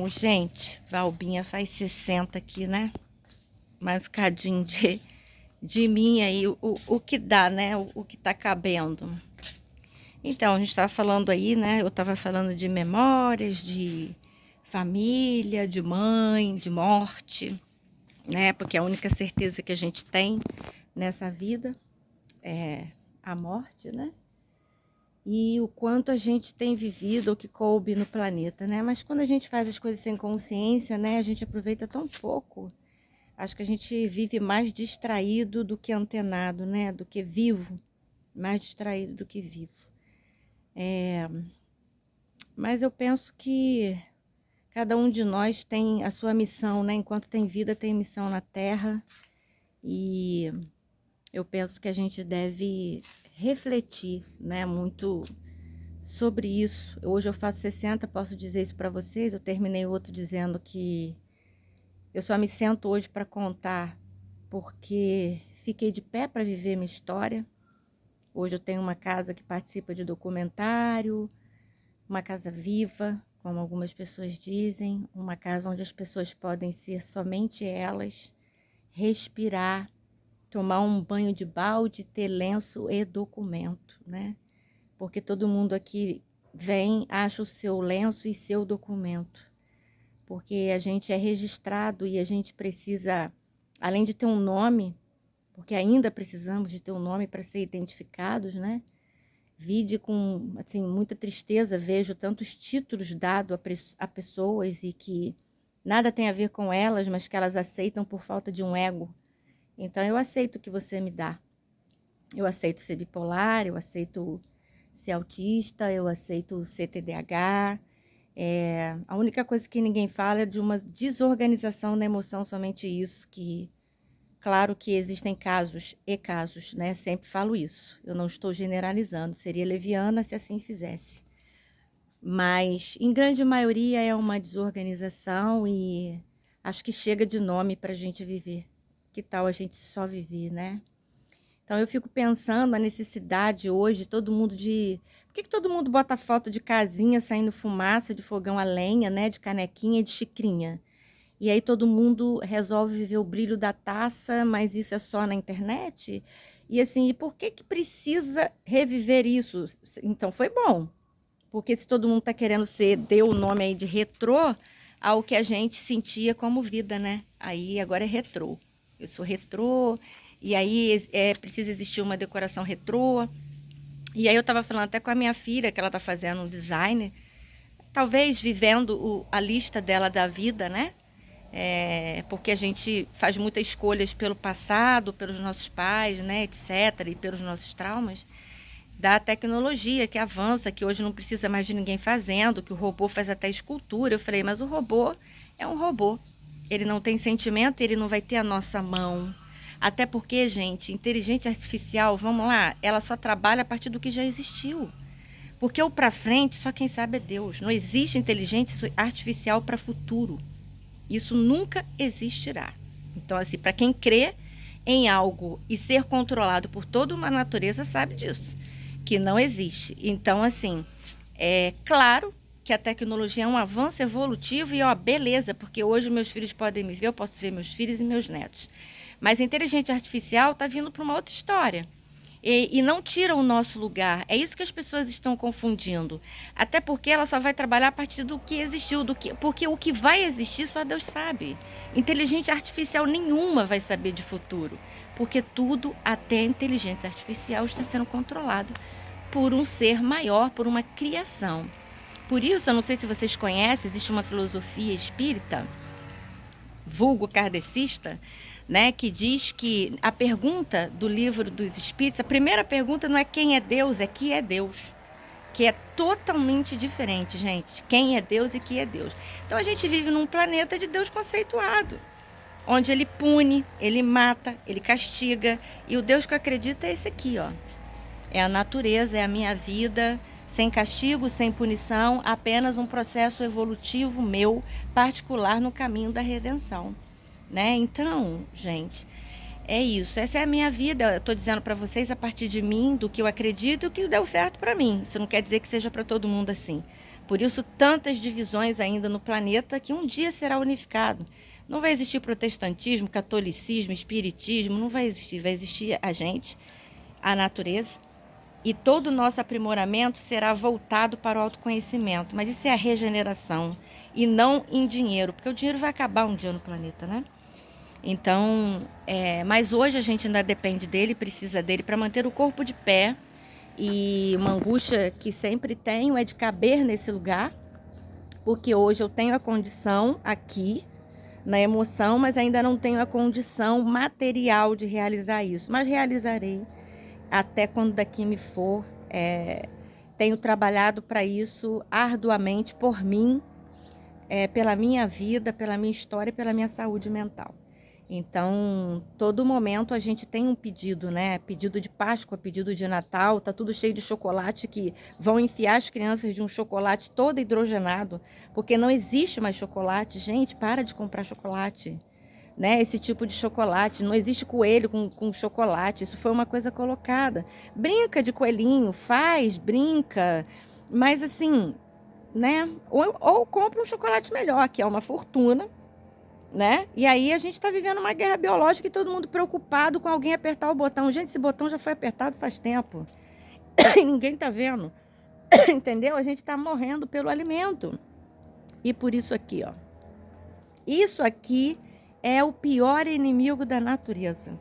Gente, Valbinha faz 60 aqui, né? Mais um cadinho de mim aí, o que dá, né? O que tá cabendo. Então, a gente tava falando aí, né? Eu tava falando de memórias, de família, de mãe, de morte, né? Porque a única certeza que a gente tem nessa vida é a morte, né? E o quanto a gente tem vivido, o que coube no planeta, né? Mas quando a gente faz as coisas sem consciência, né? A gente aproveita tão pouco. Acho que a gente vive mais distraído do que antenado, né? Do que vivo. Mais distraído do que vivo. Mas eu penso que cada um de nós tem a sua missão, né? Enquanto tem vida, tem missão na Terra. E eu penso que a gente deve refletir, né? Muito sobre isso. Hoje eu faço 60, posso dizer isso para vocês. Eu terminei o outro dizendo que eu só me sento hoje para contar porque fiquei de pé para viver minha história. Hoje eu tenho uma casa que participa de documentário, uma casa viva, como algumas pessoas dizem, uma casa onde as pessoas podem ser somente elas, respirar, tomar um banho de balde, ter lenço e documento, né? Porque todo mundo aqui vem, acha o seu lenço e seu documento. Porque a gente é registrado e a gente precisa, além de ter um nome, porque ainda precisamos de ter um nome para ser identificados, né? Vide com, assim, muita tristeza, vejo tantos títulos dados a pessoas e que nada tem a ver com elas, mas que elas aceitam por falta de um ego. Então, eu aceito o que você me dá. Eu aceito ser bipolar, eu aceito ser autista, eu aceito ser TDAH. A única coisa que ninguém fala é de uma desorganização na emoção, somente isso, que claro que existem casos e casos, né? Sempre falo isso. Eu não estou generalizando, seria leviana se assim fizesse. Mas, em grande maioria, é uma desorganização e acho que chega de nome para a gente viver. Que tal a gente só viver, né? Então, eu fico pensando a necessidade hoje, todo mundo de... Por que todo mundo bota foto de casinha saindo fumaça, de fogão a lenha, né? De canequinha e de xicrinha? E aí todo mundo resolve viver o brilho da taça, mas isso é só na internet? E assim, e por que precisa reviver isso? Então foi bom, porque se todo mundo tá querendo ser, deu o nome aí de retrô ao que a gente sentia como vida, né? Aí agora é retrô. Eu sou retrô, e aí precisa existir uma decoração retrô. E aí eu tava falando até com a minha filha, que ela tá fazendo um design, talvez vivendo a lista dela da vida, né? Porque a gente faz muitas escolhas pelo passado, pelos nossos pais, né, etc., e pelos nossos traumas, da tecnologia que avança, que hoje não precisa mais de ninguém fazendo, que o robô faz até escultura. Eu falei, mas o robô é um robô. Ele não tem sentimento, ele não vai ter a nossa mão. Até porque, gente, inteligência artificial, vamos lá, ela só trabalha a partir do que já existiu. Porque o para frente, só quem sabe é Deus. Não existe inteligência artificial para futuro. Isso nunca existirá. Então, assim, para quem crê em algo e ser controlado por toda uma natureza sabe disso, que não existe. Então, assim, é claro que a tecnologia é um avanço evolutivo e, ó, beleza, porque hoje meus filhos podem me ver, eu posso ver meus filhos e meus netos. Mas a inteligência artificial está vindo para uma outra história. E não tira o nosso lugar. É isso que as pessoas estão confundindo. Até porque ela só vai trabalhar a partir do que existiu, porque o que vai existir só Deus sabe. Inteligência artificial nenhuma vai saber de futuro, porque tudo, até a inteligência artificial, está sendo controlado por um ser maior, por uma criação. Por isso, eu não sei se vocês conhecem, existe uma filosofia espírita, vulgo kardecista, né, que diz que a pergunta do livro dos Espíritos, a primeira pergunta não é quem é Deus, é que é Deus. Que é totalmente diferente, gente. Quem é Deus e que é Deus. Então a gente vive num planeta de Deus conceituado, onde ele pune, ele mata, ele castiga. E o Deus que eu acredito é esse aqui, ó. É a natureza, é a minha vida, sem castigo, sem punição, apenas um processo evolutivo meu, particular no caminho da redenção. Né? Então, gente, é isso. Essa é a minha vida. Eu estou dizendo para vocês a partir de mim, do que eu acredito e o que deu certo para mim. Isso não quer dizer que seja para todo mundo assim. Por isso, tantas divisões ainda no planeta que um dia será unificado. Não vai existir protestantismo, catolicismo, espiritismo, não vai existir. Vai existir a gente, a natureza. E todo o nosso aprimoramento será voltado para o autoconhecimento. Mas isso é a regeneração e não em dinheiro, porque o dinheiro vai acabar um dia no planeta, né? Então, mas hoje a gente ainda depende dele, precisa dele para manter o corpo de pé. E uma angústia que sempre tenho é de caber nesse lugar, porque hoje eu tenho a condição aqui, na emoção, mas ainda não tenho a condição material de realizar isso. Mas realizarei até quando daqui me for. Tenho trabalhado para isso arduamente por mim, pela minha vida, pela minha história e pela minha saúde mental. Então, todo momento a gente tem um pedido, né? Pedido de Páscoa, pedido de Natal, tá tudo cheio de chocolate que vão enfiar as crianças de um chocolate todo hidrogenado, porque não existe mais chocolate. Gente, para de comprar chocolate, né? Esse tipo de chocolate, não existe coelho com chocolate, isso foi uma coisa colocada. Brinca de coelhinho, faz, brinca, mas assim, né? Ou compra um chocolate melhor, que é uma fortuna, né? E aí a gente está vivendo uma guerra biológica e todo mundo preocupado com alguém apertar o botão. Gente, esse botão já foi apertado faz tempo. E ninguém tá vendo. Entendeu? A gente está morrendo pelo alimento. E por isso aqui, ó. Isso aqui é o pior inimigo da natureza.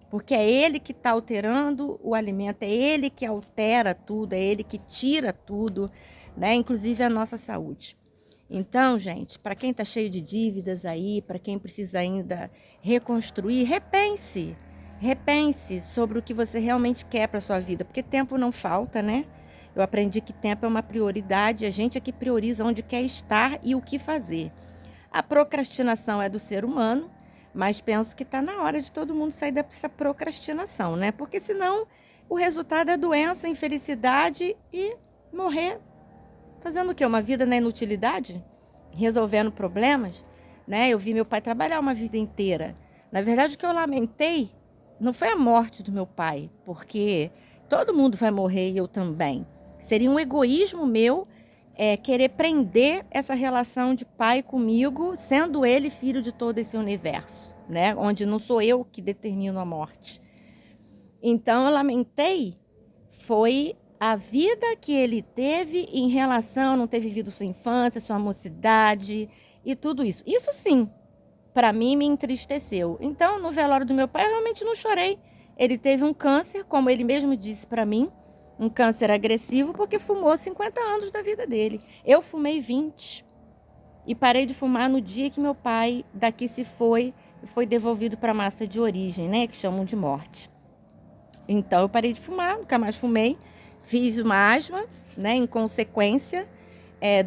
Porque é ele que está alterando o alimento, é ele que altera tudo, é ele que tira tudo, né? Inclusive a nossa saúde. Então, gente, para quem está cheio de dívidas aí, para quem precisa ainda reconstruir, repense. Repense sobre o que você realmente quer para sua vida, porque tempo não falta, né? Eu aprendi que tempo é uma prioridade, a gente é que prioriza onde quer estar e o que fazer. A procrastinação é do ser humano, mas penso que está na hora de todo mundo sair dessa procrastinação, né? Porque senão o resultado é doença, infelicidade e morrer. Fazendo o quê? Uma vida na inutilidade? Resolvendo problemas? Né? Eu vi meu pai trabalhar uma vida inteira. Na verdade, o que eu lamentei não foi a morte do meu pai, porque todo mundo vai morrer e eu também. Seria um egoísmo meu querer prender essa relação de pai comigo, sendo ele filho de todo esse universo, né? Onde não sou eu que determino a morte. Então, eu lamentei foi a vida que ele teve em relação a não ter vivido sua infância, sua mocidade e tudo isso. Isso sim, para mim me entristeceu. Então, no velório do meu pai, eu realmente não chorei. Ele teve um câncer, como ele mesmo disse para mim, um câncer agressivo, porque fumou 50 anos da vida dele. Eu fumei 20 e parei de fumar no dia que meu pai daqui se foi e foi devolvido para a massa de origem, né, que chamam de morte. Então, eu parei de fumar, nunca mais fumei. Fiz uma asma, né, em consequência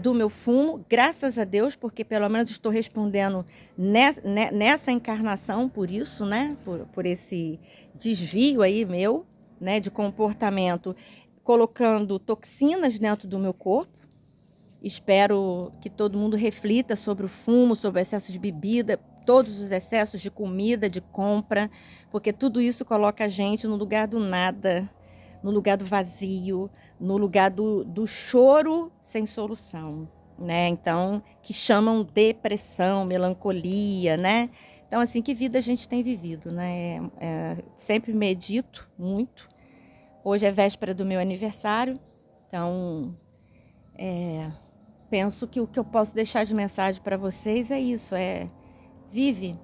do meu fumo, graças a Deus, porque pelo menos estou respondendo nessa encarnação por isso, né, por esse desvio aí meu, né, de comportamento, colocando toxinas dentro do meu corpo. Espero que todo mundo reflita sobre o fumo, sobre o excesso de bebida, todos os excessos de comida, de compra, porque tudo isso coloca a gente no lugar do nada, no lugar do vazio, no lugar do choro sem solução, né? Então, que chamam depressão, melancolia, né? Então, assim, que vida a gente tem vivido, né? Sempre medito muito. Hoje é véspera do meu aniversário, então penso que o que eu posso deixar de mensagem para vocês é isso, vive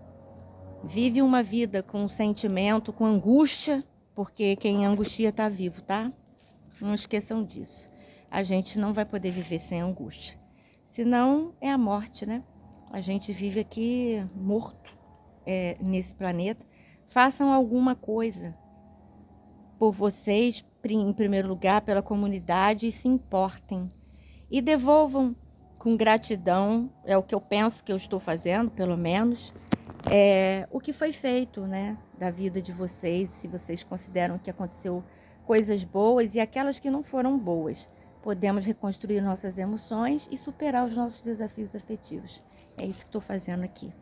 uma vida com sentimento, com angústia, porque quem angustia está vivo, tá? Não esqueçam disso. A gente não vai poder viver sem angústia. Senão é a morte, né? A gente vive aqui morto nesse planeta. Façam alguma coisa por vocês, em primeiro lugar, pela comunidade, e se importem. E devolvam com gratidão, é o que eu penso que eu estou fazendo, pelo menos, o que foi feito, né, da vida de vocês, se vocês consideram que aconteceu coisas boas e aquelas que não foram boas. Podemos reconstruir nossas emoções e superar os nossos desafios afetivos. É isso que estou fazendo aqui.